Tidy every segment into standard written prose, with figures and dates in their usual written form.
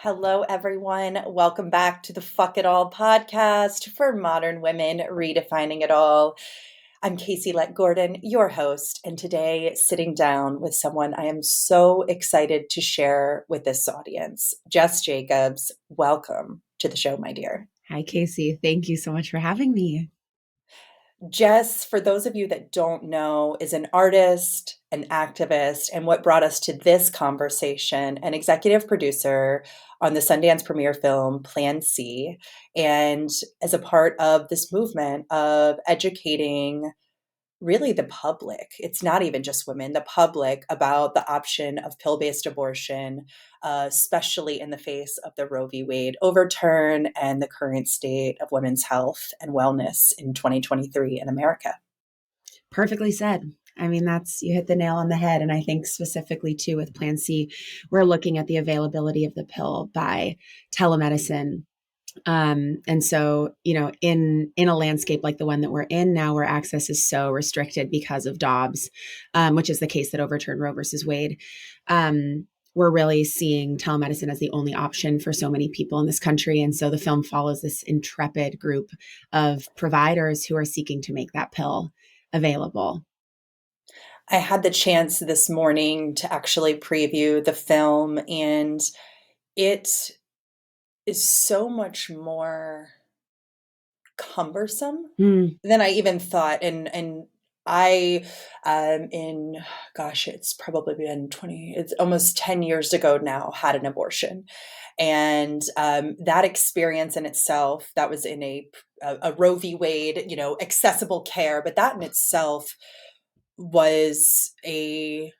Hello, everyone. Welcome back to the Fuck It All podcast for modern women redefining it all. I'm Casey Let Gordon, your host, and today sitting down with someone I am so excited to share with this audience, Jess Jacobs. Welcome to the show, my dear. Hi, Casey. Thank you so much for having me. Jess, for those of you that don't know, is an artist, an activist, and what brought us to this conversation, an executive producer on the Sundance Premier film Plan C, and as a part of this movement of educating really the public. It's not even just women, the public about the option of pill-based abortion, especially in the face of the Roe v. Wade overturn and the current state of women's health and wellness in 2023 in America. Perfectly said. I mean, you hit the nail on the head. And I think specifically too with Plan C, we're looking at the availability of the pill by telemedicine. And so, in a landscape like the one that we're in now, where access is so restricted because of Dobbs, which is the case that overturned Roe versus Wade, we're really seeing telemedicine as the only option for so many people in this country. And so the film follows this intrepid group of providers who are seeking to make that pill available. I had the chance this morning to actually preview the film, and it is so much more cumbersome than I even thought. And I, it's probably been it's almost 10 years ago now, had an abortion. And that experience in itself, that was in a Roe v. Wade, accessible care, but that in itself was a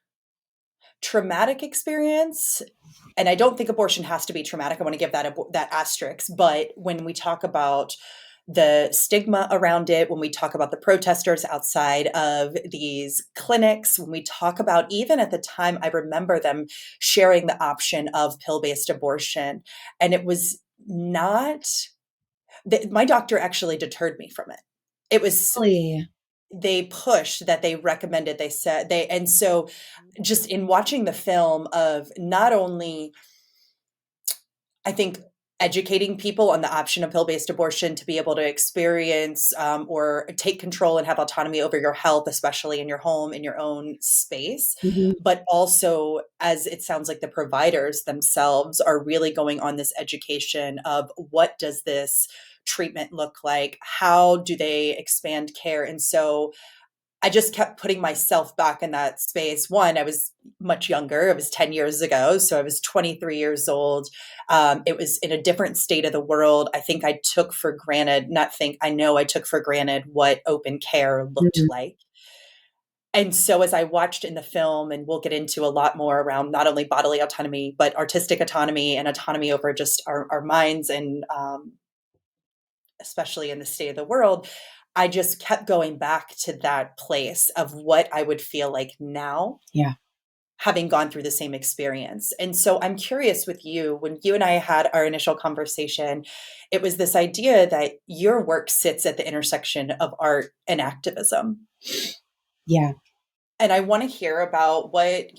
traumatic experience. And I don't think abortion has to be traumatic. I want to give that asterisk. But when we talk about the stigma around it, when we talk about the protesters outside of these clinics, when we talk about, even at the time, I remember them sharing the option of pill-based abortion. And it was not, my doctor actually deterred me from it. It was, Really? They pushed that they recommended, they said and so just in watching the film of not only, I think, educating people on the option of pill-based abortion to be able to experience or take control and have autonomy over your health, especially in your home, in your own space. Mm-hmm. But also, as it sounds like the providers themselves are really going on this education of what does this treatment look like? How do they expand care? And so I just kept putting myself back in that space. One, I was much younger. It was 10 years ago. So I was 23 years old. It was in a different state of the world. I think I took for granted, I know I took for granted what open care looked like. And so as I watched in the film, and we'll get into a lot more around not only bodily autonomy, but artistic autonomy and autonomy over just our minds, and especially in the state of the world, I just kept going back to that place of what I would feel like now. Yeah. Having gone through the same experience. And so I'm curious with you, when you and I had our initial conversation, it was this idea that your work sits at the intersection of art and activism. Yeah. And I want to hear about what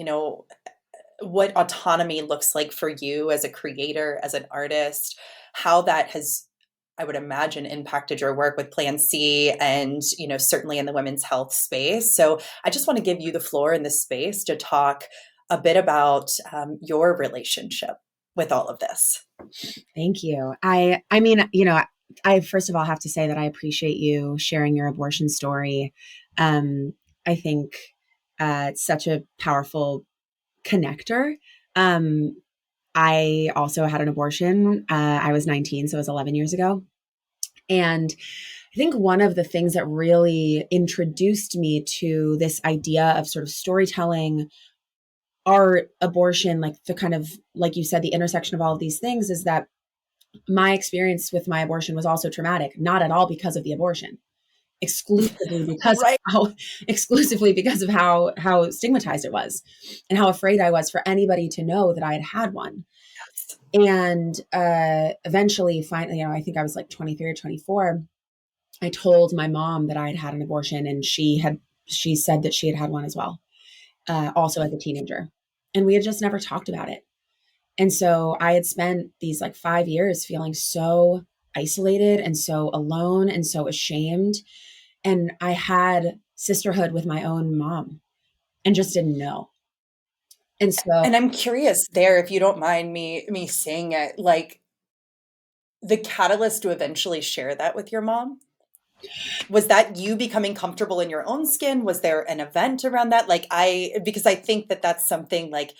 autonomy looks like for you as a creator, as an artist, how that has, I would imagine, impacted your work with Plan C and, certainly in the women's health space. So I just want to give you the floor in this space to talk a bit about your relationship with all of this. Thank you. I mean, I first of all have to say that I appreciate you sharing your abortion story. I think it's such a powerful connector. I also had an abortion. I was 19, so it was 11 years ago. And I think one of the things that really introduced me to this idea of sort of storytelling, art, abortion, like the kind of, like you said, the intersection of all of these things, is that my experience with my abortion was also traumatic, not at all because of the abortion, exclusively because Right. of how stigmatized it was and how afraid I was for anybody to know that I had had one. And eventually, finally, I think I was like 23 or 24. I told my mom that I had had an abortion, and she said that she had had one as well, also as a teenager. And we had just never talked about it. And so I had spent these like 5 years feeling so isolated and so alone and so ashamed. And I had sisterhood with my own mom and just didn't know. And so And I'm curious there, if you don't mind me saying it, like the catalyst to eventually share that with your mom? Was that you becoming comfortable in your own skin? Was there an event around that? Because I think that that's something like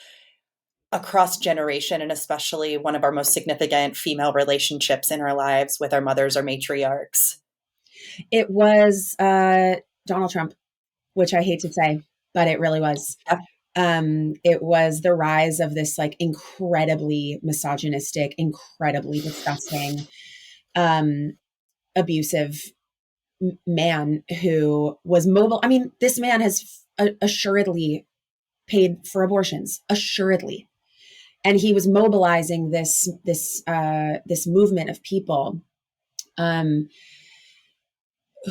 across generation, and especially one of our most significant female relationships in our lives with our mothers or matriarchs. it was Donald Trump, which I hate to say, but it really was. Yeah. It was the rise of this like incredibly misogynistic, incredibly disgusting, abusive man who was mobile. I mean, this man has assuredly paid for abortions, assuredly, and he was mobilizing this movement of people um,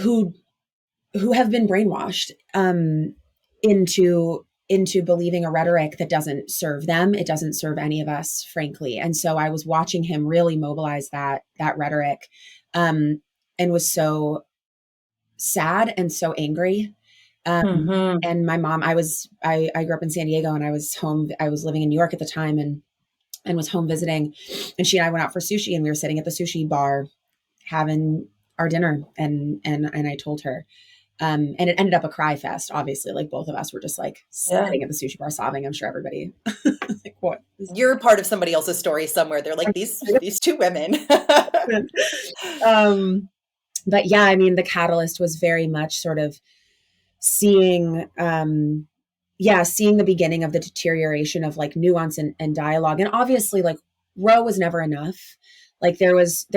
who who have been brainwashed into believing a rhetoric that doesn't serve them. It doesn't serve any of us, frankly. And so I was watching him really mobilize that rhetoric, and was so sad and so angry. Mm-hmm. And my mom, I grew up in San Diego, and I was home. I was living in New York at the time, and was home visiting. And she and I went out for sushi, and we were sitting at the sushi bar having our dinner. And I told her, and it ended up a cry fest. Obviously, like both of us were just like Yeah. sitting at the sushi bar sobbing. I'm sure everybody like what. You're part of somebody else's story somewhere. They're like these two women. um, but yeah, I mean, the catalyst was very much sort of seeing, seeing the beginning of the deterioration of like nuance and dialogue. And obviously, like Roe was never enough. Like there was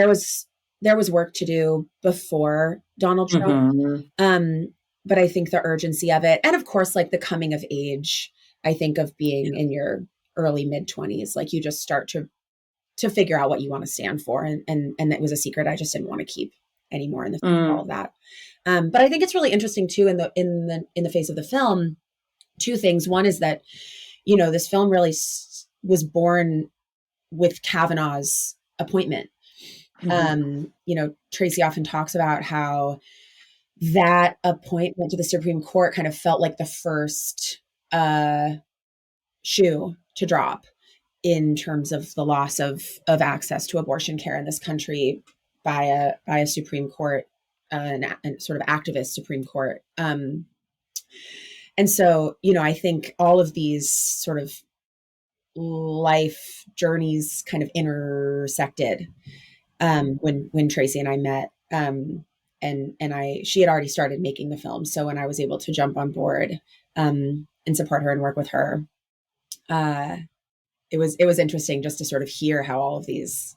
work to do before Donald Trump. Mm-hmm. But I think the urgency of it, and of course, like the coming of age, I think of being in your early mid 20s, like you just start to figure out what you want to stand for. And it was a secret I just didn't want to keep anymore in the face of all of that. But I think it's really interesting too in the face of the film. Two things. One is that, this film really was born with Kavanaugh's appointment. Mm-hmm. Tracy often talks about how that appointment to the Supreme Court kind of felt like the first shoe to drop in terms of the loss of access to abortion care in this country by a Supreme Court, and sort of activist Supreme Court. And so, I think all of these sort of life journeys kind of intersected when Tracy and I met. And she had already started making the film. So when I was able to jump on board and support her and work with her, it was interesting just to sort of hear how all of these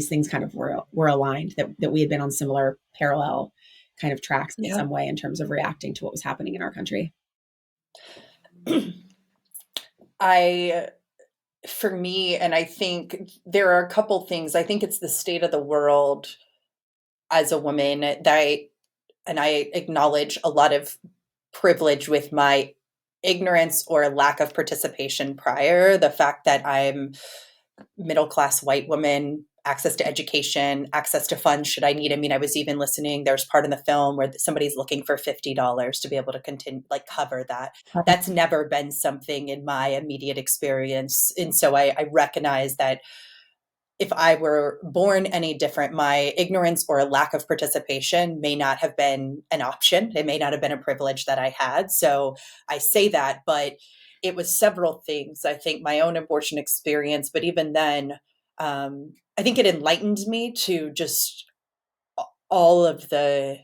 things kind of were aligned, that we had been on similar parallel kind of tracks in Yeah. some way in terms of reacting to what was happening in our country. For me, and I think there are a couple things. I think it's the state of the world as a woman and I acknowledge a lot of privilege with my ignorance or lack of participation prior. The fact that I'm middle class white woman, access to education, access to funds should I need. I mean, I was even listening. There's part in the film where somebody's looking for $50 to be able to continue, like cover that. That's never been something in my immediate experience. And so I recognize that if I were born any different, my ignorance or a lack of participation may not have been an option. It may not have been a privilege that I had. So I say that, but it was several things. I think my own abortion experience, but even then, I think it enlightened me to just all of the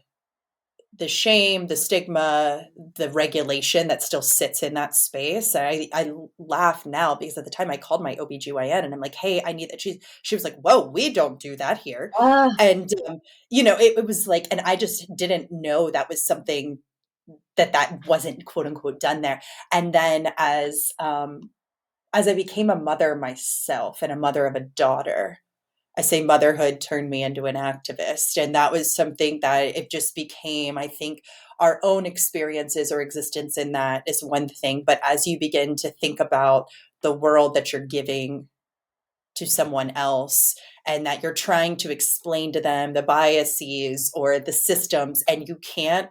shame, the stigma, the regulation that still sits in that space. I laugh now because at the time I called my OBGYN and I'm like, hey, I need that. She was like, whoa, we don't do that here. And, it was like, and I just didn't know that was something that wasn't quote unquote done there. And then as I became a mother myself and a mother of a daughter, I say motherhood turned me into an activist. And that was something that it just became, I think, our own experiences or existence in that is one thing. But as you begin to think about the world that you're giving to someone else, and that you're trying to explain to them the biases or the systems, and you can't,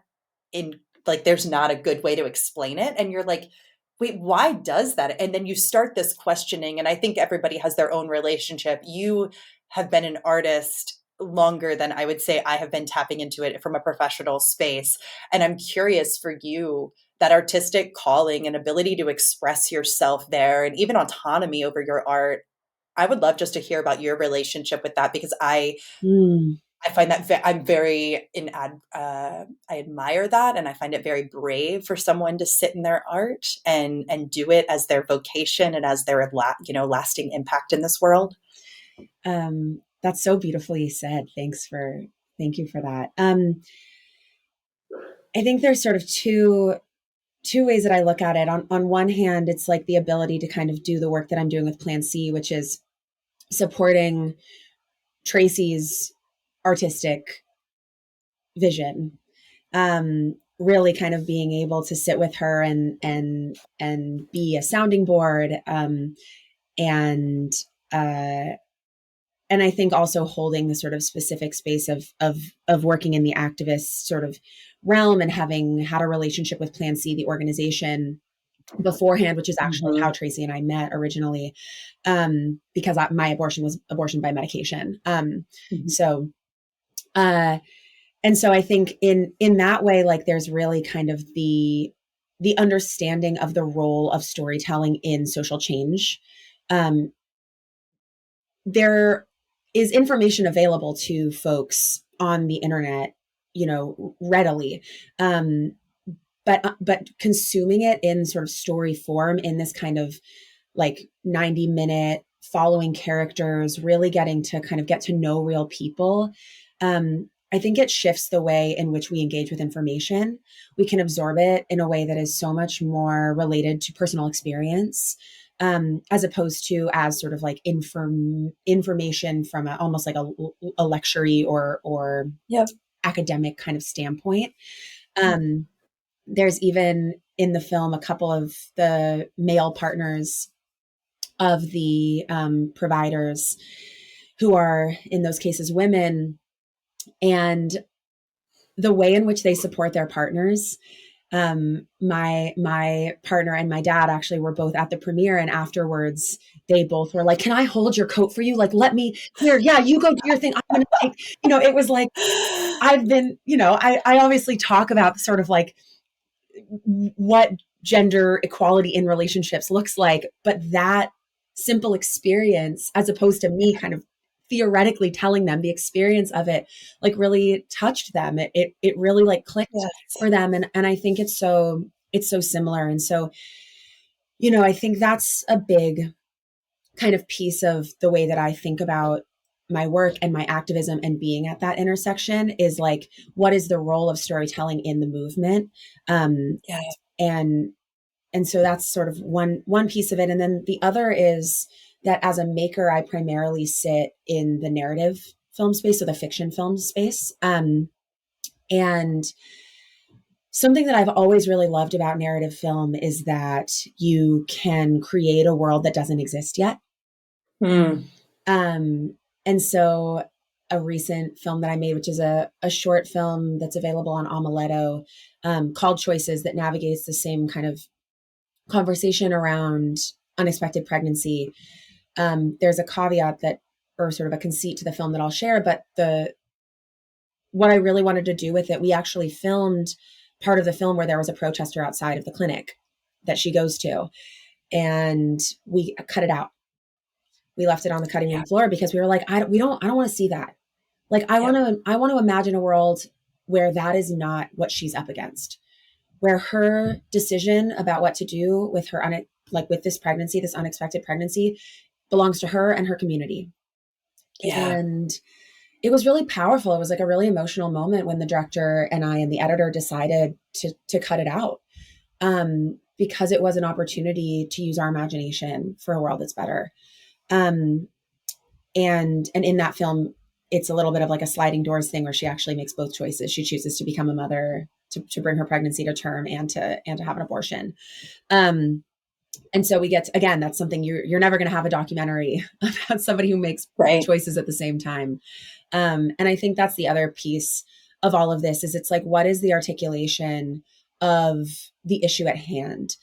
in like, there's not a good way to explain it, and you're like, wait, why does that? And then you start this questioning, and I think everybody has their own relationship. You have been an artist longer than I would say I have been tapping into it from a professional space, and I'm curious for you, that artistic calling and ability to express yourself there, and even autonomy over your art. I would love just to hear about your relationship with that, because Mm. I find that I'm very I admire that, and I find it very brave for someone to sit in their art and do it as their vocation and as their lasting impact in this world. That's so beautifully said. Thank you for that. I think there's sort of two ways that I look at it. On one hand, it's like the ability to kind of do the work that I'm doing with Plan C, which is supporting Tracy's artistic vision. Really kind of being able to sit with her and be a sounding board. And I think also holding the sort of specific space of working in the activist sort of realm, and having had a relationship with Plan C, the organization, beforehand, which is actually how Tracy and I met originally, because my abortion was abortion by medication. So I think in that way, like, there's really kind of the understanding of the role of storytelling in social change. There is information available to folks on the internet, readily. But consuming it in sort of story form, in this kind of like 90-minute following characters, really getting to kind of get to know real people. I think it shifts the way in which we engage with information. We can absorb it in a way that is so much more related to personal experience, as opposed to as sort of like information from almost like a lecture-y or Yep. academic kind of standpoint. There's even in the film a couple of the male partners of the providers who are in those cases women, and the way in which they support their partners. My partner and my dad actually were both at the premiere, and afterwards they both were like, "Can I hold your coat for you? Like, let me here. Yeah, you go do your thing. I'm going to take," it was like, I've been, I obviously talk about sort of like what gender equality in relationships looks like, but that simple experience, as opposed to me kind of theoretically telling them, the experience of it like really touched them. It really like clicked for them. And I think it's so similar. And so, I think that's a big kind of piece of the way that I think about my work and my activism, and being at that intersection is like, what is the role of storytelling in the movement? And so that's sort of one piece of it. And then the other is that as a maker, I primarily sit in the narrative film space, so the fiction film space. And something that I've always really loved about narrative film is that you can create a world that doesn't exist yet. And so a recent film that I made, which is a short film that's available on Omeletto, called Choices, that navigates the same kind of conversation around unexpected pregnancy. There's a caveat that, or sort of a conceit to the film that I'll share, but what I really wanted to do with it, we actually filmed part of the film where there was a protester outside of the clinic that she goes to, and we cut it out. We left it on the cutting room floor because we were like, I don't want to see that. Like, I want to imagine a world where that is not what she's up against, where her decision about what to do with her, with this pregnancy, this unexpected pregnancy, belongs to her and her community. And it was really powerful. It was like a really emotional moment when the director and I and the editor decided to cut it out, because it was an opportunity to use our imagination for a world that's better. And in that film, it's a little bit of like a sliding doors thing where she actually makes both choices. She chooses to become a mother, to bring her pregnancy to term, and to have an abortion. And so we get to, again, that's something you're never going to have a documentary about somebody who makes Right. choices at the same time. And I think that's the other piece of all of this is it's like, what is the articulation of the issue at hand?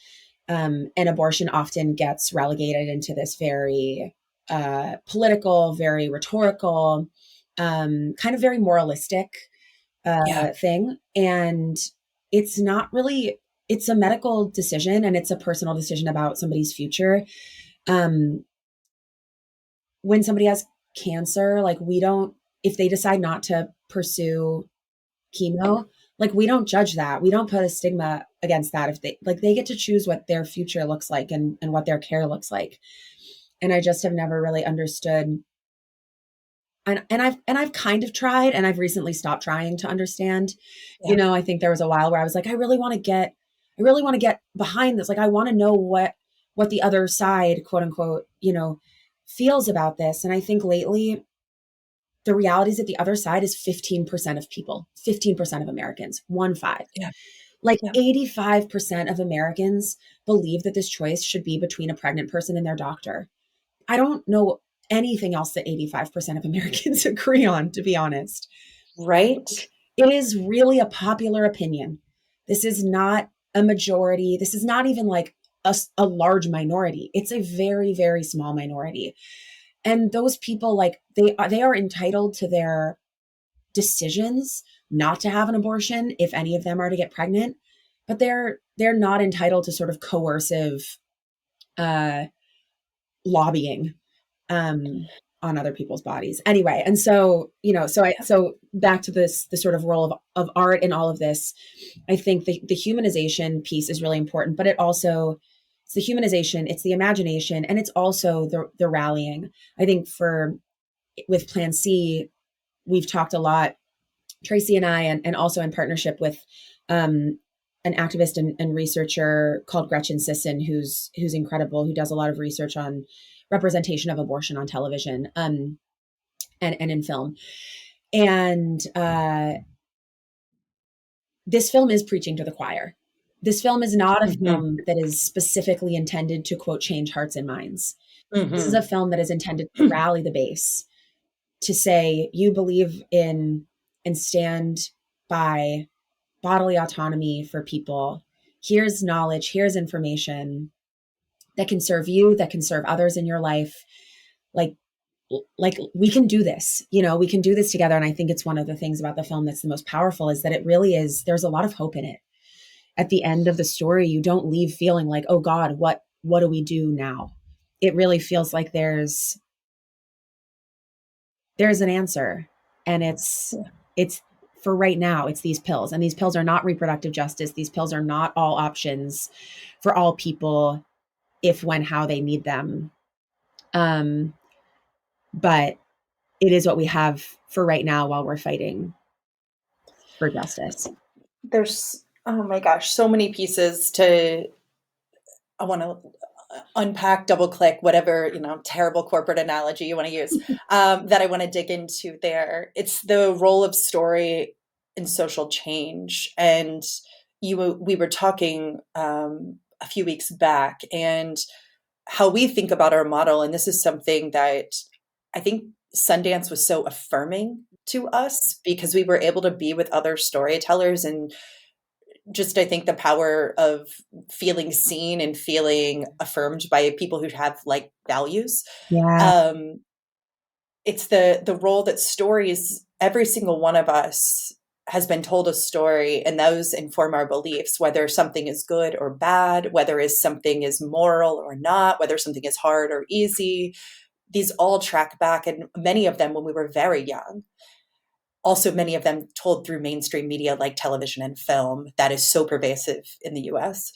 And abortion often gets relegated into this very political, very rhetorical, kind of very moralistic Yeah. thing. And it's not really, it's a medical decision and it's a personal decision about somebody's future. Um, when somebody has cancer, like we don't, if they decide not to pursue chemo, like we don't judge that. We don't put a stigma against that. If they like, they get to choose what their future looks like and what their care looks like. And I just have never really understood. And I've kind of tried, and I've recently stopped trying to understand. Yeah. I think there was a while where I was like, I really want to get behind this. Like, I want to know what the other side, quote unquote, feels about this. And I think lately, the reality is that the other side is 15% of people, 15% of Americans, 1-5. Yeah. Like Yeah. 85% of Americans believe that this choice should be between a pregnant person and their doctor. I don't know anything else that 85% of Americans agree on, to be honest. Right. It is really a popular opinion. This is not a majority. This is not even like a large minority. It's a very, very small minority. And those people, like they are entitled to their decisions not to have an abortion if any of them are to get pregnant, but they're not entitled to sort of coercive uh, lobbying on other people's bodies anyway. And so so back to this, the sort of role of art in all of this. I think the humanization piece is really important, but it's the humanization, it's the imagination, and it's also the rallying. I think with Plan C, we've talked a lot, Tracy and I, and also in partnership with an activist and researcher called Gretchen Sisson, who's incredible, who does a lot of research on representation of abortion on television and in film. And this film is preaching to the choir. This film is not a Mm-hmm. film that is specifically intended to, quote, change hearts and minds. This is a Mm-hmm. film that is intended to rally the base, to say, you believe in and stand by bodily autonomy for people. Here's knowledge, here's information that can serve you, that can serve others in your life. Like we can do this, we can do this together. And I think it's one of the things about the film that's the most powerful is that it really is, there's a lot of hope in it. At the end of the story, you don't leave feeling like, oh God, what do we do now? It really feels like there's an answer. And it's for right now, it's these pills. And these pills are not reproductive justice. These pills are not all options for all people, if, when, how they need them. But it is what we have for right now while we're fighting for justice. There's, oh my gosh, so many pieces I want to unpack, double click, whatever, terrible corporate analogy you want to use, that I want to dig into there. It's the role of story in social change. And we were talking a few weeks back, and how we think about our model. And this is something that I think Sundance was so affirming to us, because we were able to be with other storytellers, and just, I think, the power of feeling seen and feeling affirmed by people who have like values. Yeah. Um, it's the role that stories, every single one of us has been told a story, and those inform our beliefs, whether something is good or bad, whether something is moral or not, whether something is hard or easy. These all track back, and many of them when we were very young. Also, many of them told through mainstream media like television and film that is so pervasive in the US.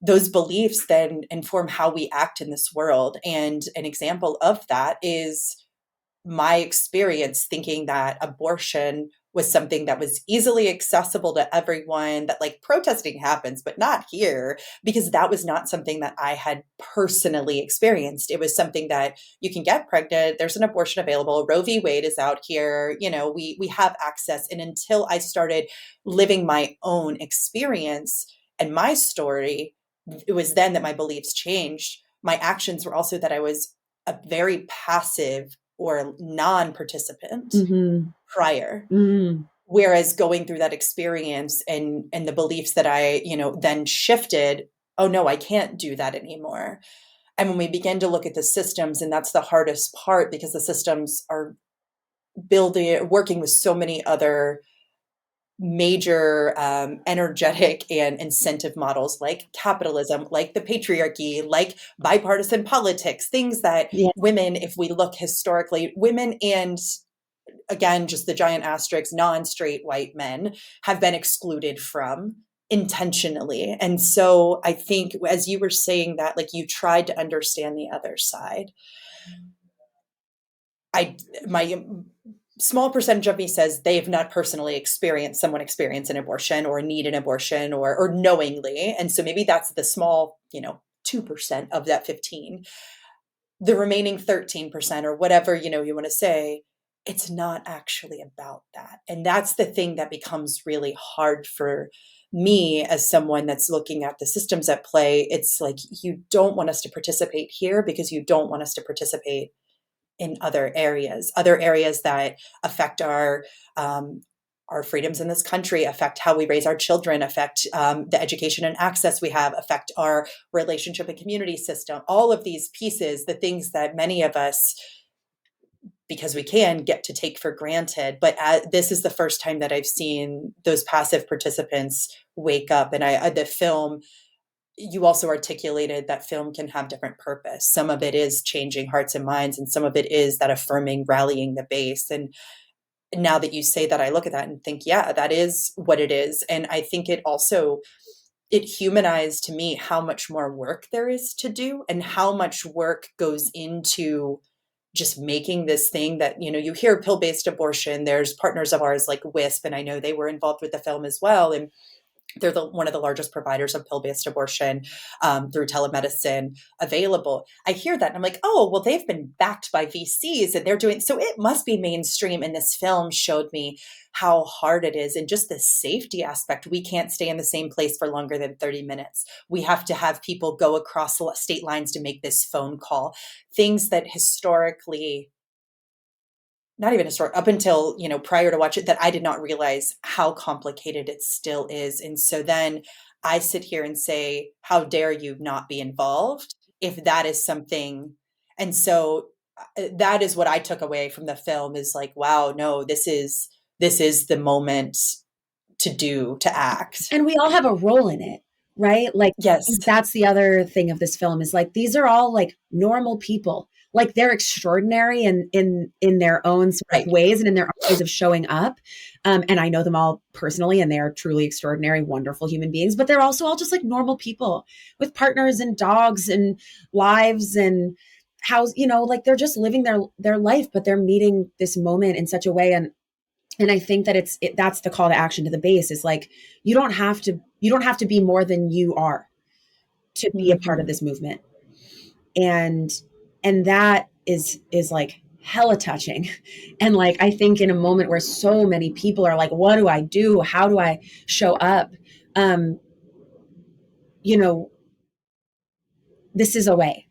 Those beliefs then inform how we act in this world. And an example of that is my experience thinking that abortion was something that was easily accessible to everyone, that like protesting happens, but not here, because that was not something that I had personally experienced. It was something that you can get pregnant, there's an abortion available, Roe v. Wade is out here, we have access. And until I started living my own experience and my story, it was then that my beliefs changed. My actions were also that I was a very passive or non-participant Mm-hmm. prior. Mm-hmm. Whereas going through that experience and the beliefs that I, then shifted, oh no, I can't do that anymore. And when we begin to look at the systems, and that's the hardest part, because the systems are working with so many other major energetic and incentive models like capitalism, like the patriarchy, like bipartisan politics, things that Yeah. women, if we look historically, women and again, just the giant asterisks, non-straight white men have been excluded from intentionally. And so I think as you were saying that, like you tried to understand the other side. My small percentage of me says they have not personally experienced someone experience an abortion or need an abortion or knowingly. And so maybe that's the small, 2% of that 15. The remaining 13% or whatever, you want to say, it's not actually about that. And that's the thing that becomes really hard for me as someone that's looking at the systems at play. It's like, you don't want us to participate here because you don't want us to participate in other areas that affect our freedoms in this country, affect how we raise our children, affect the education and access we have, affect our relationship and community system, all of these pieces, the things that many of us, because we can, get to take for granted. But this is the first time that I've seen those passive participants wake up. And the film, you also articulated that film can have different purpose. Some of it is changing hearts and minds, and some of it is that affirming, rallying the base. And now that you say that, I look at that and think, yeah, that is what it is. And I think it humanized to me how much more work there is to do and how much work goes into just making this thing that, you hear pill-based abortion. There's partners of ours like Wisp, and I know they were involved with the film as well. And they're one of the largest providers of pill-based abortion through telemedicine available. I hear that and I'm like, oh, well, they've been backed by VCs and they're doing, so it must be mainstream. And this film showed me how hard it is, and just the safety aspect. We can't stay in the same place for longer than 30 minutes. We have to have people go across state lines to make this phone call. Things that historically, not even historic, up until, prior to watch it, that I did not realize how complicated it still is. And so then I sit here and say, how dare you not be involved if that is something. And so that is what I took away from the film, is like, wow, no, this is the moment to act. And we all have a role in it, right? Like, Yes. that's the other thing of this film, is like, these are all like normal people. Like, they're extraordinary in their own sort of Right. ways and in their own ways of showing up. And I know them all personally, and they are truly extraordinary, wonderful human beings, but they're also all just like normal people with partners and dogs and lives and house, like they're just living their life, but they're meeting this moment in such a way. And I think that that's the call to action to the base, is like, you don't have to be more than you are to be a part of this movement. And that is like hella touching. And like, I think in a moment where so many people are like, what do I do? How do I show up? This is a way.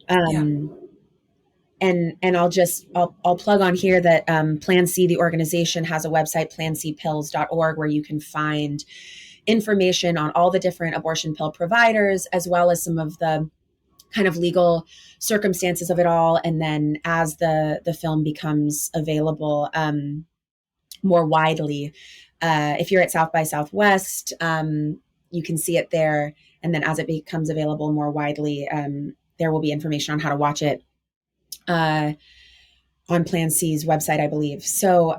Yeah. And I'll plug on here that Plan C, the organization, has a website, plancpills.org, where you can find information on all the different abortion pill providers, as well as some of the kind of legal circumstances of it all. And then as the film becomes available more widely, if you're at South by Southwest, you can see it there. And then as it becomes available more widely, there will be information on how to watch it on Plan C's website, I believe. So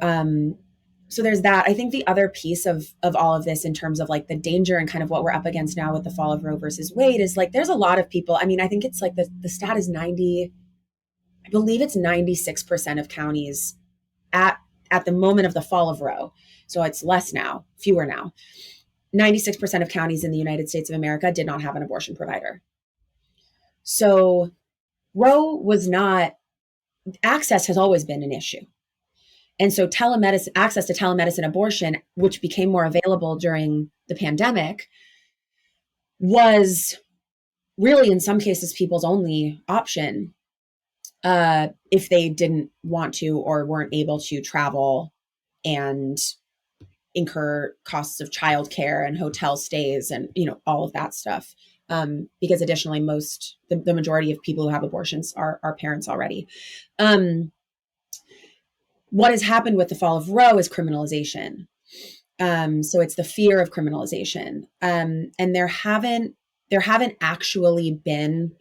there's that. I think the other piece of all of this, in terms of like the danger and kind of what we're up against now with the fall of Roe versus Wade, is like, there's a lot of people. I mean, I think it's like the stat is 90, I believe it's 96% of counties at the moment of the fall of Roe. So it's less now, fewer now. 96% of counties in the United States of America did not have an abortion provider. So Roe was not, access has always been an issue. And so access to telemedicine abortion, which became more available during the pandemic, was really in some cases people's only option if they didn't want to or weren't able to travel and incur costs of childcare and hotel stays and, you know, all of that stuff. Because additionally, the majority of people who have abortions are parents already. What has happened with the fall of Roe is criminalization. So it's the fear of criminalization. And there haven't actually been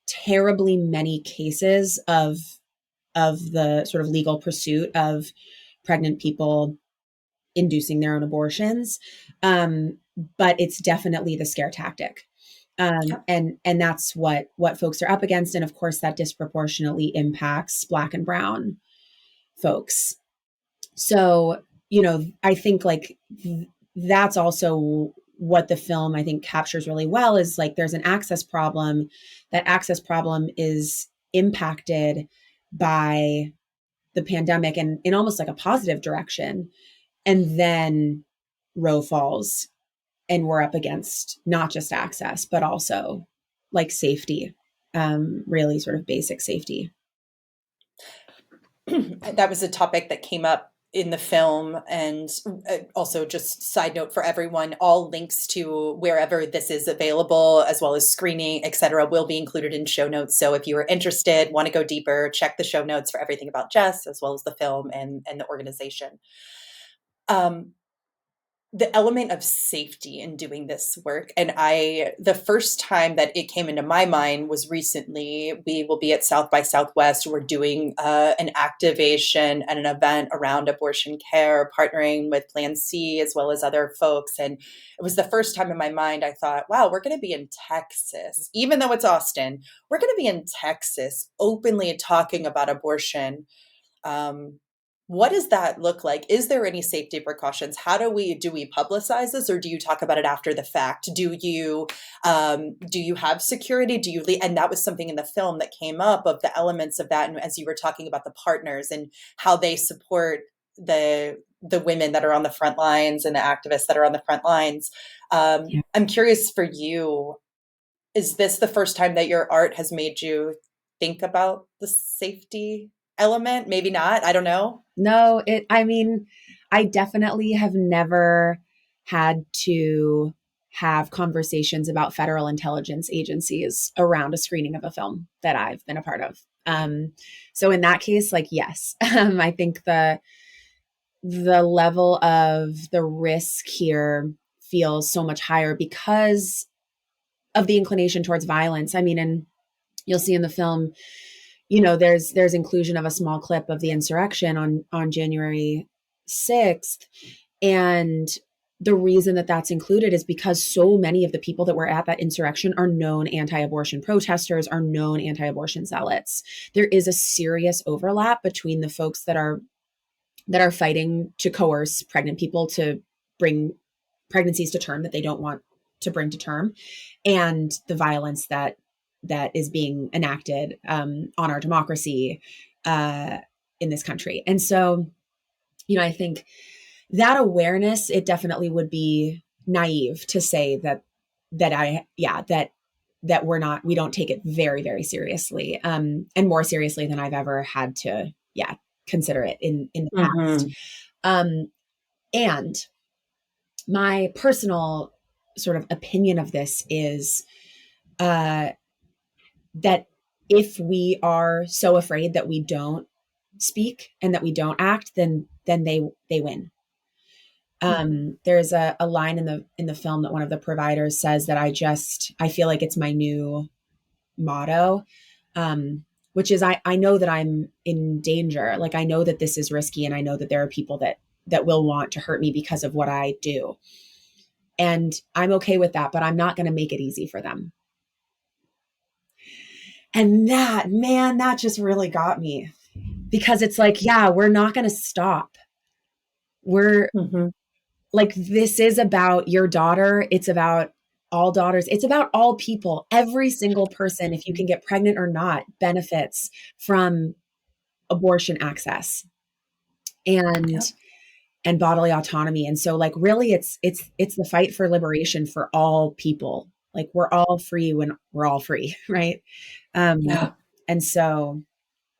terribly many cases of the sort of legal pursuit of pregnant people inducing their own abortions. But it's definitely the scare tactic. And that's what folks are up against. And of course, that disproportionately impacts Black and brown folks. So, you know, I think like that's also what the film I think captures really well is like there's an access problem. That access problem is impacted by the pandemic and in almost like a positive direction. And then Roe falls and we're up against not just access, but also like safety, really sort of basic safety. That was a topic that came up in the film. And also, just side note for everyone, all links to wherever this is available, as well as screening, etc., will be included in show notes. So if you are interested, want to go deeper, check the show notes for everything about Jess, as well as the film and the organization. The element of safety in doing this work. And the first time that it came into my mind was recently. We will be at South by Southwest. We're doing an activation and an event around abortion care, partnering with Plan C as well as other folks. And it was the first time in my mind I thought, wow, we're going to be in Texas, even though it's Austin, we're going to be in Texas openly talking about abortion. What does that look like? Is there any safety precautions? How do we publicize this, or do you talk about it after the fact? Do you have security? And that was something in the film that came up of the elements of that. And as you were talking about the partners and how they support the women that are on the front lines and the activists that are on the front lines. Yeah. I'm curious for you, is this the first time that your art has made you think about the safety element? Maybe not. I don't know. No, I mean, I definitely have never had to have conversations about federal intelligence agencies around a screening of a film that I've been a part of. So in that case, like, yes, I think the level of the risk here feels so much higher because of the inclination towards violence. I mean, and you'll see in the film, you know, there's inclusion of a small clip of the insurrection on January 6th. And the reason that that's included is because so many of the people that were at that insurrection are known anti-abortion protesters, are known anti-abortion zealots. There is a serious overlap between the folks that are fighting to coerce pregnant people to bring pregnancies to term that they don't want to bring to term, and the violence that is being enacted on our democracy in this country. And so, you know, I think that awareness, it definitely would be naive to say that we don't take it very, very seriously, and more seriously than I've ever had to, consider it in the past. And my personal sort of opinion of this is that if we are so afraid that we don't speak and that we don't act, then they win. There's a line in the film that one of the providers says that I feel like it's my new motto, which is I know that I'm in danger. Like, I know that this is risky, and I know that there are people that will want to hurt me because of what I do. And I'm okay with that, but I'm not going to make it easy for them. And that just really got me, because it's like, we're not going to stop. We're like, this is about your daughter. It's about all daughters. It's about all people. Every single person, if you can get pregnant or not, benefits from abortion access. And and bodily autonomy. And so like really it's the fight for liberation for all people. Like we're all free when we're all free, right? Um Yeah. and so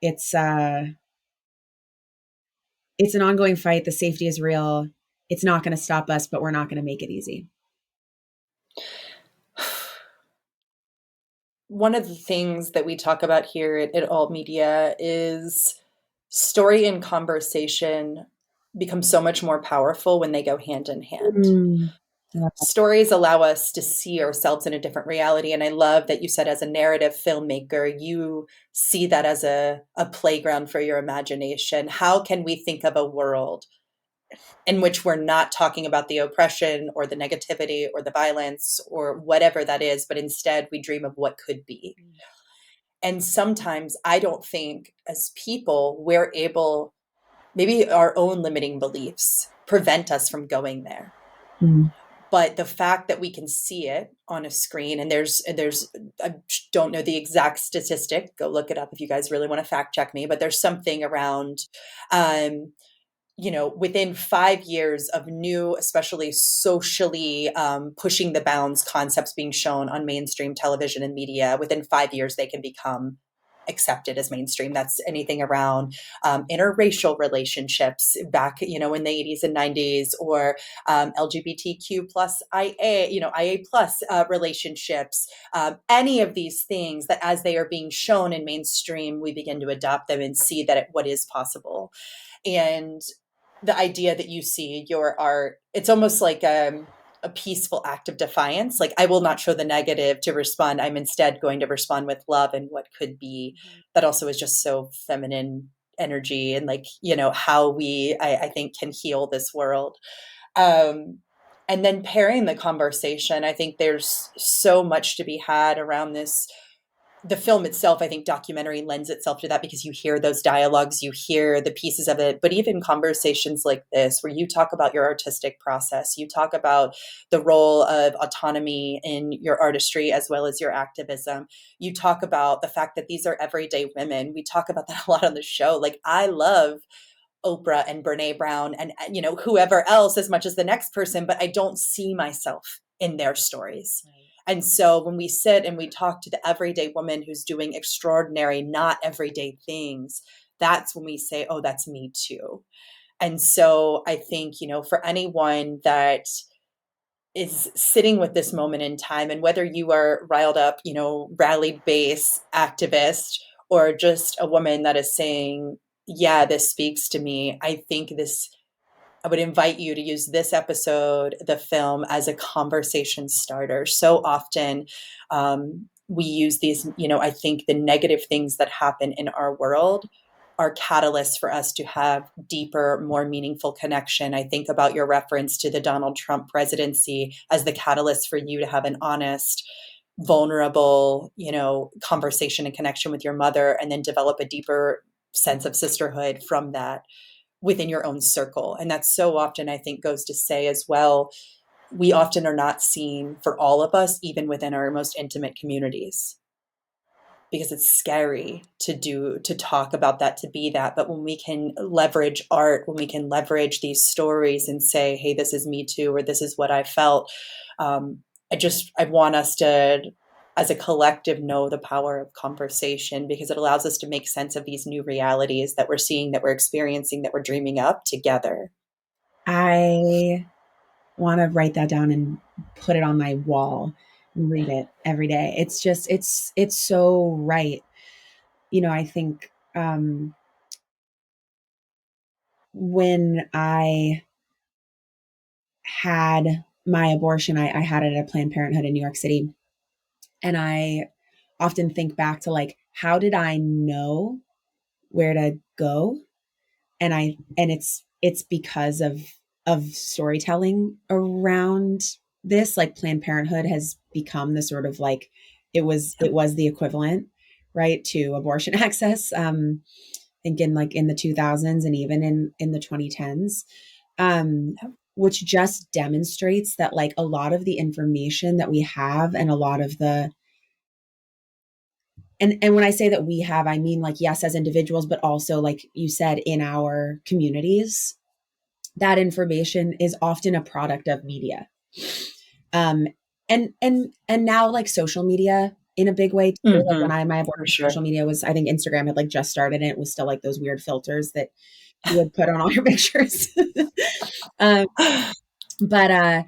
it's uh it's an ongoing fight. The safety is real. It's not going to stop us, but we're not going to make it easy. One of the things that we talk about here at Alt Media is story and conversation become so much more powerful when they go hand in hand. Mm, I love that. Stories allow us to see ourselves in a different reality. And I love that you said, as a narrative filmmaker, you see that as a playground for your imagination. How can we think of a world in which we're not talking about the oppression or the negativity or the violence or whatever that is, but instead we dream of what could be? And sometimes I don't think as people we're able, maybe our own limiting beliefs prevent us from going there. Mm, But the fact that we can see it on a screen, and there's I don't know the exact statistic, go look it up if you guys really want to fact check me, but there's something around um within 5 years of new, especially socially pushing the bounds concepts being shown on mainstream television and media, within 5 years, they can become accepted as mainstream. That's anything around interracial relationships back, in the 80s and 90s, or LGBTQ plus IA plus relationships, any of these things that as they are being shown in mainstream, we begin to adopt them and see that what is possible. And the idea that you see your art, it's almost like a peaceful act of defiance. Like, I will not show the negative to respond. I'm instead going to respond with love and what could be. That also is just so feminine energy, and like, how I think can heal this world. Um, and then pairing the conversation, I think there's so much to be had around this. The film itself, I think documentary lends itself to that, because you hear those dialogues, you hear the pieces of it, but even conversations like this, where you talk about your artistic process, you talk about the role of autonomy in your artistry as well as your activism. You talk about the fact that these are everyday women. We talk about that a lot on the show. Like, I love Oprah and Brene Brown and, whoever else as much as the next person, but I don't see myself in their stories. right. And so when we sit and we talk to the everyday woman who's doing extraordinary, not everyday things, that's when we say, oh, that's me too. And so I think, for anyone that is sitting with this moment in time, and whether you are riled up, rallied base activist, or just a woman that is saying, yeah, this speaks to me, I would invite you to use this episode, the film, as a conversation starter. So often we use these, I think the negative things that happen in our world are catalysts for us to have deeper, more meaningful connection. I think about your reference to the Donald Trump presidency as the catalyst for you to have an honest, vulnerable, conversation and connection with your mother, and then develop a deeper sense of sisterhood from that within your own circle. And that so often, I think, goes to say as well, we often are not seen for all of us, even within our most intimate communities, because it's scary to talk about that, to be that. But when we can leverage art, when we can leverage these stories and say, hey, this is me too, or this is what I felt. I want us to, as a collective, know the power of conversation, because it allows us to make sense of these new realities that we're seeing, that we're experiencing, that we're dreaming up together. I want to write that down and put it on my wall and read it every day. It's just it's so right. I think when I had my abortion, I had it at Planned Parenthood in New York City. And I often think back to like, how did I know where to go? And it's because of storytelling around this. Like Planned Parenthood has become the sort of like it was the equivalent, right, to abortion access. I think in the 2000s and even in the 2010s, um, which just demonstrates that like a lot of the information that we have and a lot of the and when I say that we have, I mean like yes, as individuals, but also like you said, in our communities, that information is often a product of media. Um, and now like social media in a big way too. Like when my For abortion sure. social media was, I think Instagram had like just started and it was still like those weird filters that you would put on all your pictures. um, but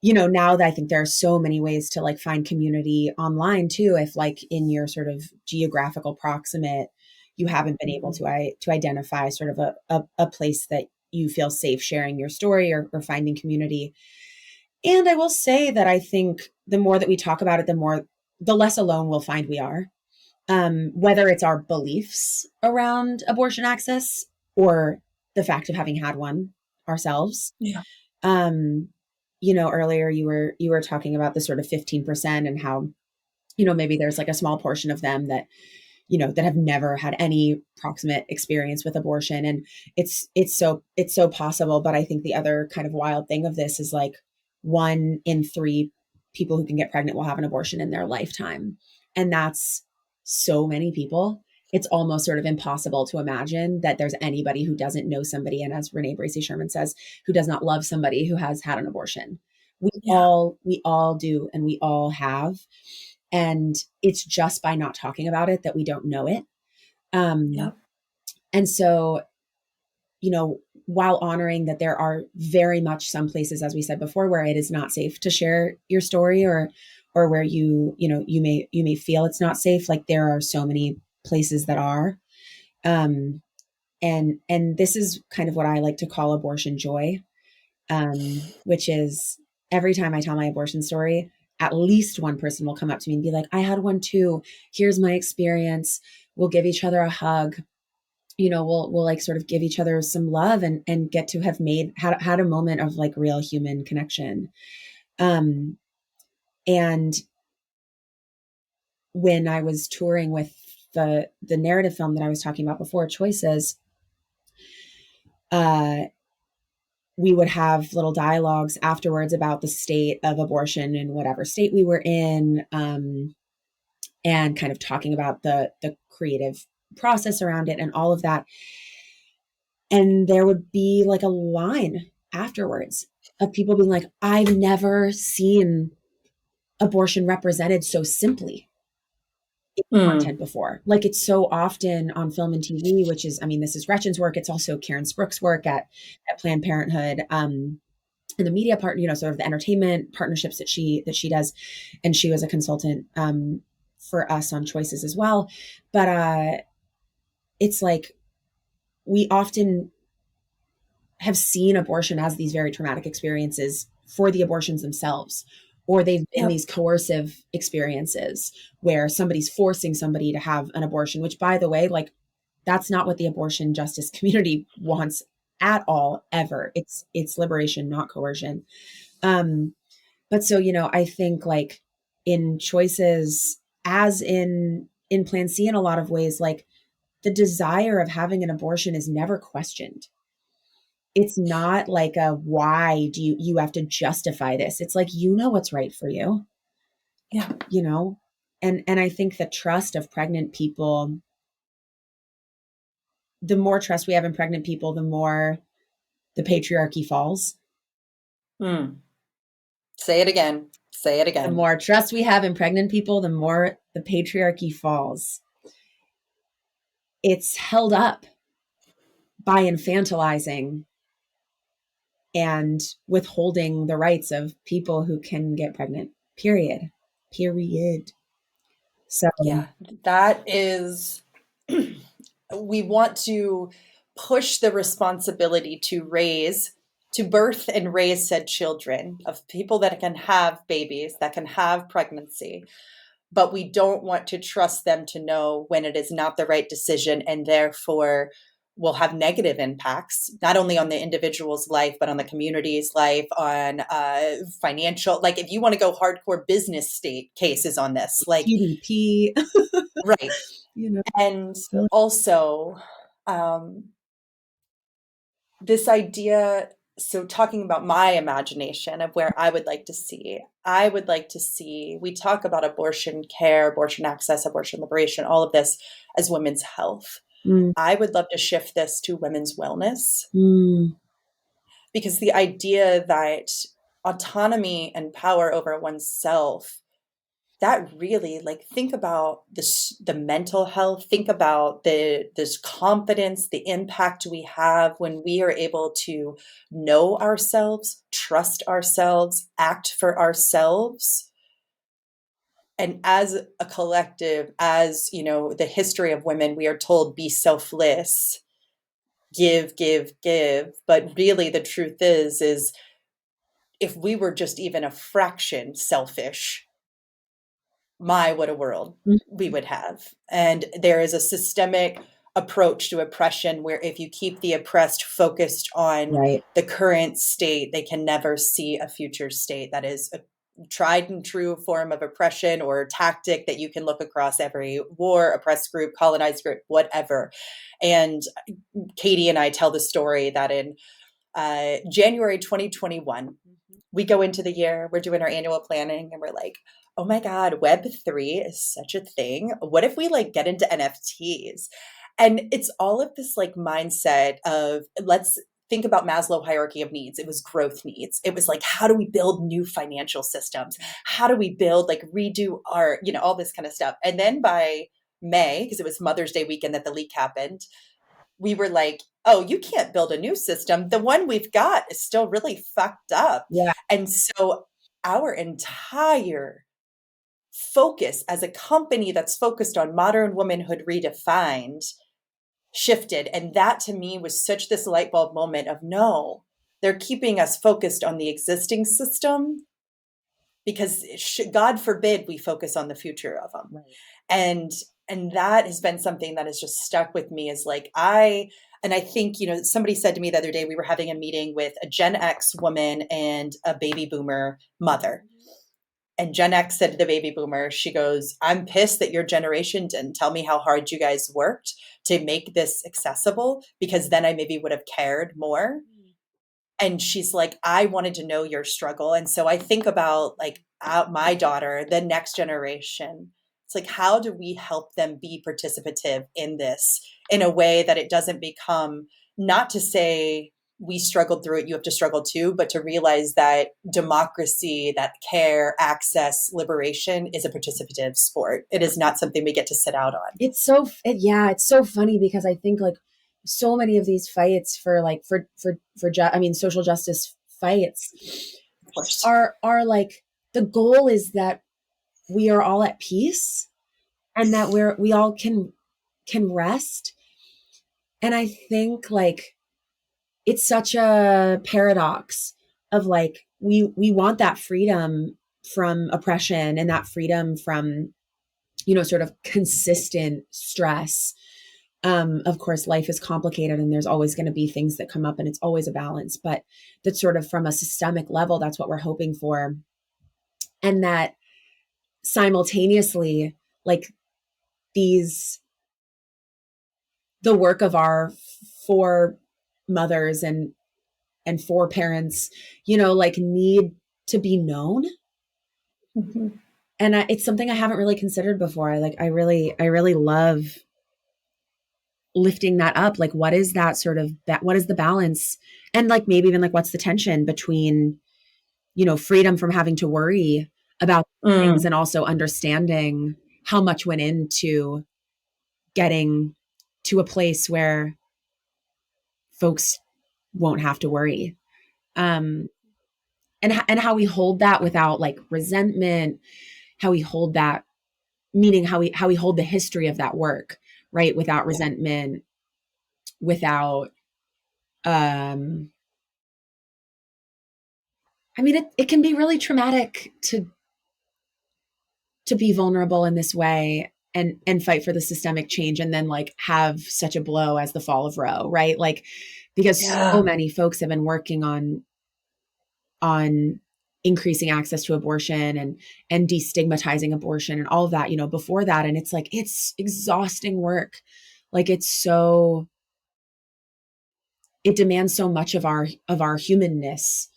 now that I think there are so many ways to like find community online too, if like in your sort of geographical proximate, you haven't been able to identify sort of a place that you feel safe sharing your story or finding community. And I will say that I think the more that we talk about it, the less alone we'll find we are. Whether it's our beliefs around abortion access or the fact of having had one ourselves. Yeah. Um, earlier you were talking about the sort of 15% and how, maybe there's like a small portion of them that, that have never had any proximate experience with abortion. And it's so possible. But I think the other kind of wild thing of this is like 1 in 3 people who can get pregnant will have an abortion in their lifetime. And that's so many people. It's almost sort of impossible to imagine that there's anybody who doesn't know somebody. And as Renee Bracey Sherman says, who does not love somebody who has had an abortion. Yeah. We all do. And we all have. And it's just by not talking about it that we don't know it. Yeah. And so, while honoring that there are very much some places, as we said before, where it is not safe to share your story or where you may feel it's not safe. Like there are so many places that are. And this is kind of what I like to call abortion joy, which is every time I tell my abortion story, at least one person will come up to me and be like, I had one too. Here's my experience. We'll give each other a hug. We'll like sort of give each other some love and get to have had a moment of like real human connection. And when I was touring with the narrative film that I was talking about before, Choices, we would have little dialogues afterwards about the state of abortion in whatever state we were in, and kind of talking about the creative process around it and all of that. And there would be like a line afterwards of people being like, I've never seen abortion represented so simply in content before. Like it's so often on film and TV, which is, I mean, this is Gretchen's work. It's also Karen Sprook's work at Planned Parenthood. And the media part, sort of the entertainment partnerships that she does. And she was a consultant for us on Choices as well. But it's like we often have seen abortion as these very traumatic experiences for the abortions themselves, or they've been these coercive experiences where somebody's forcing somebody to have an abortion, which by the way, like that's not what the abortion justice community wants at all, ever. It's liberation, not coercion. But so, I think like in Choices, as in Plan C, in a lot of ways, like the desire of having an abortion is never questioned. It's not like a, why do you have to justify this? It's like, what's right for you. Yeah. And I think the trust of pregnant people, the more trust we have in pregnant people, the more the patriarchy falls. Say it again. Say it again. The more trust we have in pregnant people, the more the patriarchy falls. It's held up by infantilizing and withholding the rights of people who can get pregnant, period. So yeah, that is, we want to push the responsibility to birth and raise said children of people that can have babies, that can have pregnancy, but we don't want to trust them to know when it is not the right decision and therefore will have negative impacts, not only on the individual's life, but on the community's life, on financial, like if you want to go hardcore business state cases on this, like GDP. right. And also this idea, so talking about my imagination of where I would like to see, we talk about abortion care, abortion access, abortion liberation, all of this as women's health. I would love to shift this to women's wellness. because the idea that autonomy and power over oneself, that really, like, think about this, the mental health, think about this confidence, the impact we have when we are able to know ourselves, trust ourselves, act for ourselves. And as a collective, as you know, the history of women, we are told be selfless, give, give, give. But really the truth is if we were just even a fraction selfish, my, what a world we would have. And there is a systemic approach to oppression where if you keep the oppressed focused on Right. the current state, they can never see a future state. That is a tried and true form of oppression or tactic that you can look across every war, oppressed group, colonized group, whatever. And Katie and I tell the story that in January 2021, we go into the year, we're doing our annual planning, and we're like, oh my God, Web3 is such a thing. What if we like get into NFTs? And it's all of this like mindset of let's think about Maslow hierarchy of needs. It was growth needs. It was like, how do we build new financial systems? How do we build, like, redo art, you know, all this kind of stuff. And then by May, because it was Mother's Day weekend that the leak happened, we were like, oh, you can't build a new system. The one we've got is still really fucked up. Yeah. And so our entire focus as a company that's focused on modern womanhood redefined shifted. And that to me was such this light bulb moment of no, they're keeping us focused on the existing system because God forbid we focus on the future of them. Right. And and that has been something that has just stuck with me is like I think, you know, somebody said to me the other day, we were having a meeting with a Gen X woman and a baby boomer mother. And Gen X said to the baby boomer, she goes, I'm pissed that your generation didn't tell me how hard you guys worked to make this accessible, because then I maybe would have cared more. And she's like, I wanted to know your struggle. And so I think about like my daughter, the next generation. It's like, how do we help them be participative in this in a way that it doesn't become, not to say we struggled through it, you have to struggle too, but to realize that democracy, that care, access, liberation is a participative sport. It is not something we get to sit out on. Yeah, it's so funny because I think like so many of these fights for like I mean social justice fights Of course. are like the goal is that we are all at peace and that we all can rest. And I think like it's such a paradox of like we want that freedom from oppression and that freedom from, you know, sort of consistent stress. Of course, life is complicated and there's always going to be things that come up and it's always a balance, but that's sort of from a systemic level, that's what we're hoping for. And that simultaneously, like the work of our four mothers and four parents, you know, like need to be known. Mm-hmm. And it's something I haven't really considered before. I really love lifting that up. Like, what is that sort of what is the balance? And like, maybe even like, what's the tension between, you know, freedom from having to worry about things and also understanding how much went into getting to a place where folks won't have to worry. And how we hold that without like resentment, how we hold that, meaning how we hold the history of that work, right? Without resentment, without, I mean, it can be really traumatic to be vulnerable in this way and fight for the systemic change and then like have such a blow as the fall of Roe, right? Like, because so many folks have been working on increasing access to abortion and destigmatizing abortion and all of that, you know, before that. And it's like, it's exhausting work. Like it demands so much of our humanness.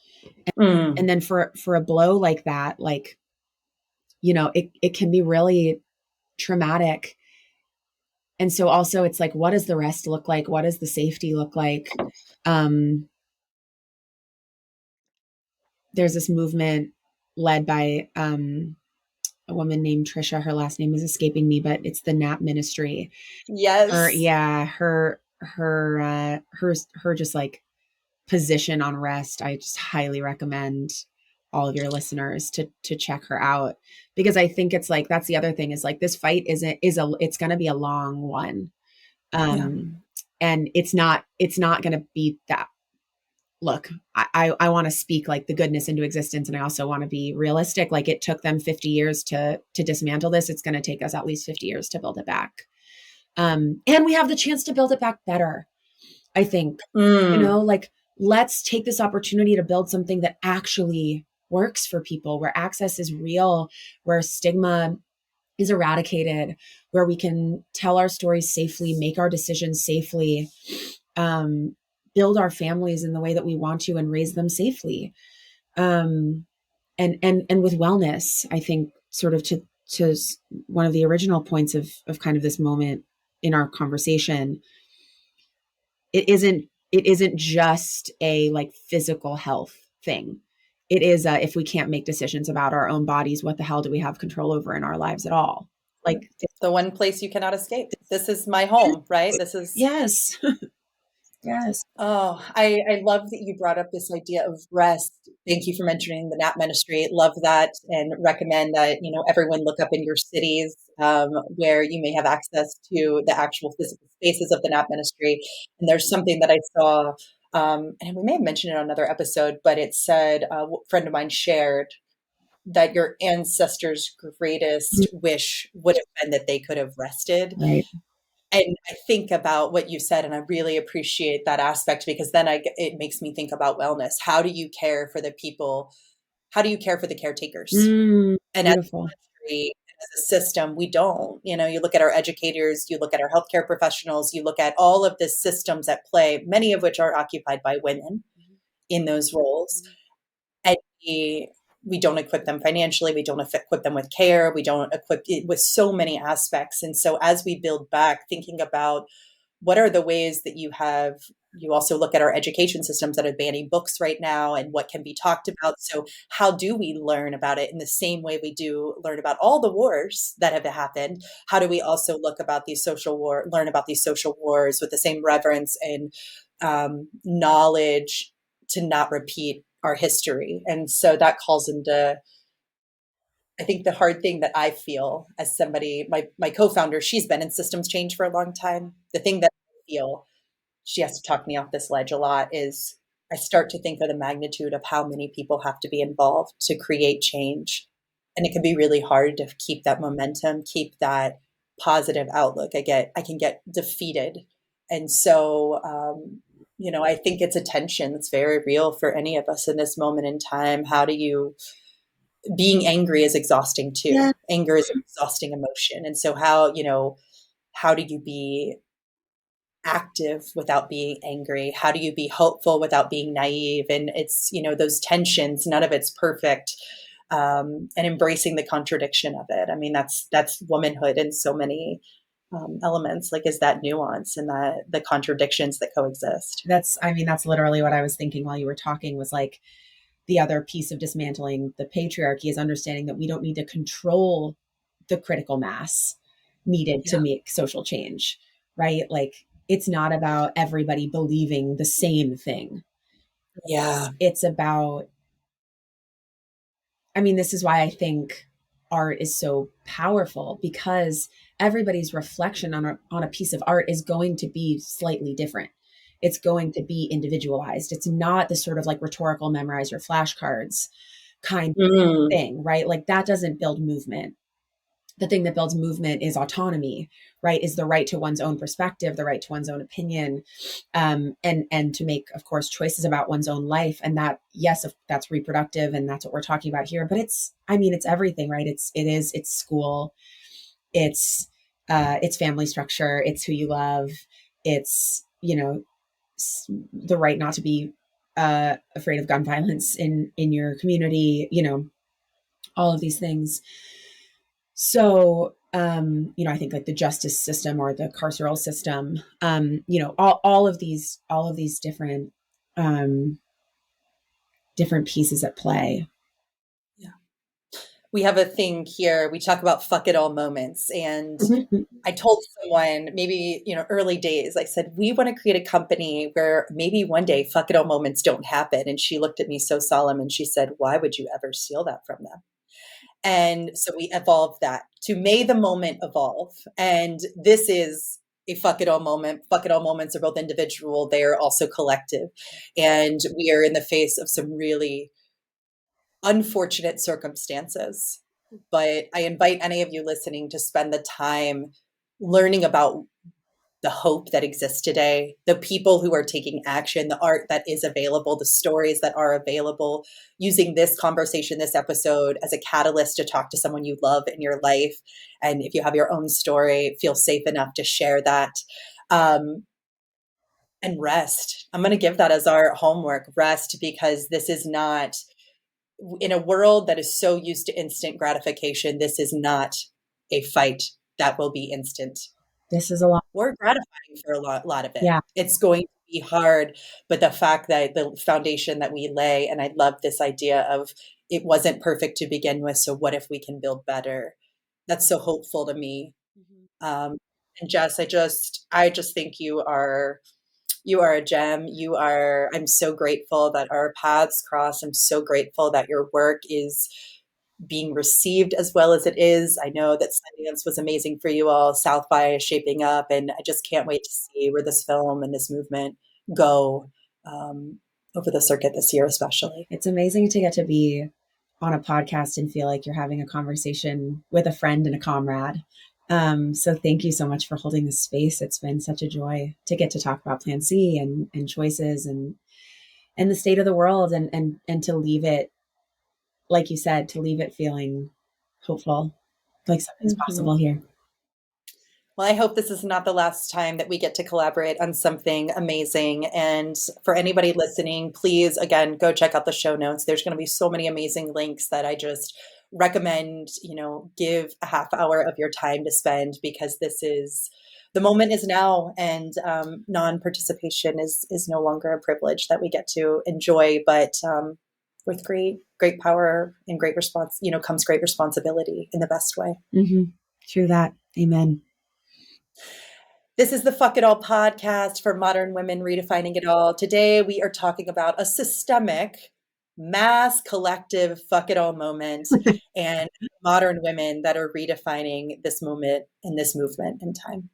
And then for a blow like that, like, you know, it can be really traumatic. And so also it's like, what does the rest look like? What does the safety look like? there's this movement led by a woman named Trisha. Her last name is escaping me, but it's the NAP ministry. Yes. Her just like position on rest. I just highly recommend all of your listeners to check her out, because I think it's like, that's the other thing, is like, this fight it's going to be a long one. Yeah. And it's not going to be that. Look, I want to speak like the goodness into existence. And I also want to be realistic. Like, it took them 50 years to dismantle this. It's going to take us at least 50 years to build it back. And we have the chance to build it back better. I think, Mm. like, let's take this opportunity to build something that actually works for people, where access is real, where stigma is eradicated, where we can tell our stories safely, make our decisions safely, build our families in the way that we want to, and raise them safely. And with wellness, I think, sort of to one of the original points of kind of this moment in our conversation, it isn't just a like physical health thing. It is if we can't make decisions about our own bodies, what the hell do we have control over in our lives at all? Like, The one place you cannot escape. This is my home, right? This is yes. Yes. Oh, I love that you brought up this idea of rest. Thank you for mentioning the NAP ministry. Love that, and recommend that, everyone look up in your cities where you may have access to the actual physical spaces of the NAP ministry. And there's something that I saw, and we may have mentioned it on another episode, but it said a friend of mine shared that your ancestors' greatest wish would have been that they could have rested. Right. And I think about what you said, and I really appreciate that aspect, because then it makes me think about wellness. How do you care for the people? How do you care for the caretakers? And as Beautiful. a country, as a system, we don't. You look at our educators, you look at our healthcare professionals, you look at all of the systems at play, many of which are occupied by women in those roles. And we don't equip them financially. We don't equip them with care. We don't equip it with so many aspects. And so as we build back, thinking about what are the ways that you also look at our education systems that are banning books right now and what can be talked about. So how do we learn about it in the same way we do learn about all the wars that have happened? How do we also learn about these social wars with the same reverence and knowledge to not repeat our history? And so that calls into, I think, the hard thing that I feel as somebody, my co-founder, she's been in systems change for a long time. The thing that I feel, she has to talk me off this ledge a lot, is I start to think of the magnitude of how many people have to be involved to create change. And it can be really hard to keep that momentum, keep that positive outlook. I can get defeated. And so, I think it's a tension that's very real for any of us in this moment in time. Being angry is exhausting Yeah. too. Anger is an exhausting emotion. And so how do you be active without being angry? How do you be hopeful without being naive? And it's, those tensions, none of it's perfect. And embracing the contradiction of it. I mean, that's womanhood in so many elements. Like, is that nuance and the contradictions that coexist? That's literally what I was thinking while you were talking, was like, the other piece of dismantling the patriarchy is understanding that we don't need to control the critical mass needed to Yeah. make social change, right? Like, it's not about everybody believing the same thing. Yeah. It's about, this is why I think art is so powerful, because everybody's reflection on a piece of art is going to be slightly different. It's going to be individualized. It's not the sort of like rhetorical memorize your flashcards kind of Mm. thing, right? Like, that doesn't build movement. The thing that builds movement is autonomy, right? Is the right to one's own perspective, the right to one's own opinion, and to make, of course, choices about one's own life. And that, yes, that's reproductive, and that's what we're talking about here. But it's everything, right? It's school, it's family structure, it's who you love, it's the right not to be afraid of gun violence in your community, all of these things. So, I think like the justice system or the carceral system, all of these different different pieces at play. We have a thing here. We talk about fuck it all moments. And I told someone maybe, early days, I said, we want to create a company where maybe one day fuck it all moments don't happen. And she looked at me so solemn and she said, why would you ever steal that from them? And so we evolved that to may the moment evolve. And this is a fuck it all moment. Fuck it all moments are both individual. They are also collective. And we are in the face of some really unfortunate circumstances. But I invite any of you listening to spend the time learning about the hope that exists today, the people who are taking action, the art that is available, the stories that are available, using this conversation, this episode as a catalyst to talk to someone you love in your life. And if you have your own story, feel safe enough to share that. And rest. I'm going to give that as our homework, rest, because this is not, in a world that is so used to instant gratification, this is not a fight that will be instant. This is a lot. Or gratifying for a lot of it. Yeah. It's going to be hard, but the fact that the foundation that we lay, and I love this idea of it wasn't perfect to begin with, so what if we can build better? That's so hopeful to me. And Jess, I just think you are a gem. I'm so grateful that our paths cross. I'm so grateful that your work is being received as well as it is. I know that Sundance was amazing for you all. South by is shaping up, and I just can't wait to see where this film and this movement go over the circuit this year, especially. It's amazing to get to be on a podcast and feel like you're having a conversation with a friend and a comrade. So thank you so much for holding this space. It's been such a joy to get to talk about Plan C and choices and the state of the world and to leave it, like you said, to leave it feeling hopeful, like something's possible here. Well, I hope this is not the last time that we get to collaborate on something amazing. And for anybody listening, please, again, go check out the show notes. There's going to be so many amazing links that I just recommend, give a half hour of your time to spend, because the moment is now, and non-participation is no longer a privilege that we get to enjoy, but with great power and great response, comes great responsibility in the best way. True that. Amen. This is the Fuck It All podcast for modern women redefining it all. Today, we are talking about a systemic, mass, collective fuck it all moment and modern women that are redefining this moment and this movement in time.